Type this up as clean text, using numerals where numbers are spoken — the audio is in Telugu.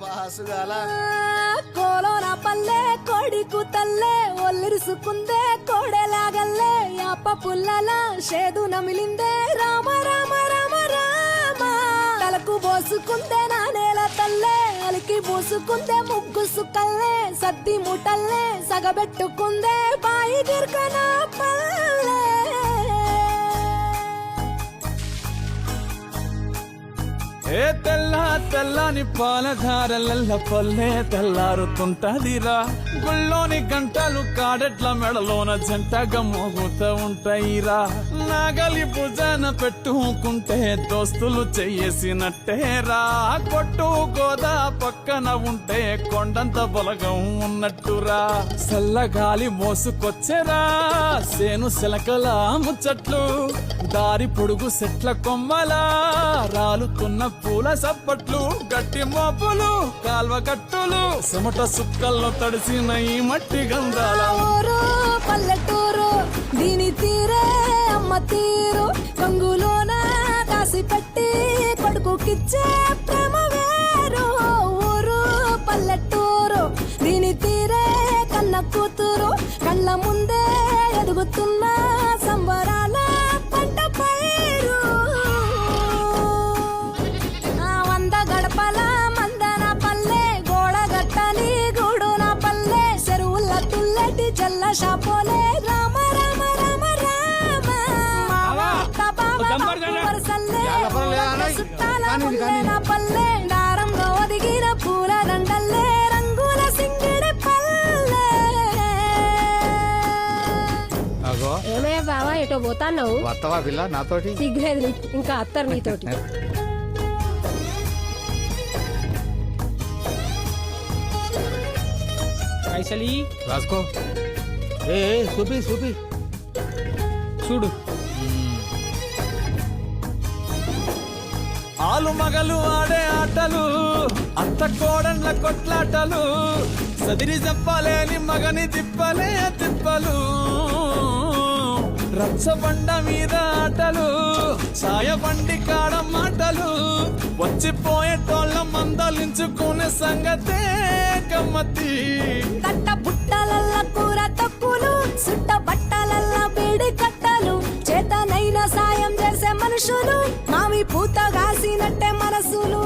బాసుగాల కోలోన పల్లె కోడి కూతల్లే ఒల్లిరుసుకుందే కోడెలాగల్లే యాప పుల్లల షేదు నమిలిందే రామ రామ రామ రామ తలకు పోసుకుందే నా నేల తల్లే అలికి పూసుకుందే ముగ్గు సుక్కల్లే సద్ది ముటల్లే సగబెట్టుకుందే బాయి గిర్కన పల్లె ఏ తెల్ల తెల్లని పాలధారలల్ల పల్లె తెల్లారుతుంటదిరా గుళ్ళోని గంటలు కాడెట్ల మెడలోన జంటగా మోగుతూ ఉంటాయిరా నాగలి భుజాన పెట్టుకుంటే దోస్తులు చెయ్యేసినట్టేరా కొట్టు గోదా పక్కన ఉంటే కొండంత బలగం ఉన్నట్టురా చల్లగాలి మోసుకొచ్చెరా సేను శిలకల ముచ్చట్లు దారి పొడుగు చెట్ల కొమ్మలా రాలుతున్న పూల సప్పట్లు గట్టి మోపులు కాల్వ కట్టులు చెమట సుక్కల్లో తడిసిన ఈ మట్టి గంధాల ఊరు పల్లెటూరు దీని తీరే అమ్మ తీరు రంగులోన కాసి పెట్టి కొడుకుకిచ్చే ప్రేమ వేరు ఊరు పల్లెటూరు దీని తీరే కన్న కూతురు కళ్ళ ముందే ఎదుగుతున్న సంబరాల పంట పైరు వంద గడపల మందన పల్లె గోడ గట్టని గూడున పల్లె చెరువుల తుల్లటి జల్ల షాపోలే రామ రామ రామ రామ పల్లె దారంలో ఒదిగిన పూల దండల్లే రంగుల సింగిడి పల్లె. అగో ఏమయ్య బావా ఎటో పోతాన్నావు? వత్తవా పిల్ల నాతోటి? సిగ్గులేదు నీకు, ఇంకా అత్తరు నీతోటి. పైసలి రాసుకో. ఏ చూపి చూపి చూడు. ఆలు మగలు ఆడే ఆటలు అత్త కోడన్ల కొట్లాటలు సదిరి చెప్పలేని మగని తిప్పలే తిప్పలు రచ్చబండ మీద ఆటలు ఛాయబండి కాడ మాటలు వచ్చిపోయేటోళ్ళ మందలించుకునే సంగతే గమ్మతి కట్ట బుట్టలల్ల కూర తక్కువలు సుట్ట బట్టలల్ల బేడి కట్టలు చేతనైన సాయం చేసే మనుషులు మావి పూత కాసినట్టే మనసులు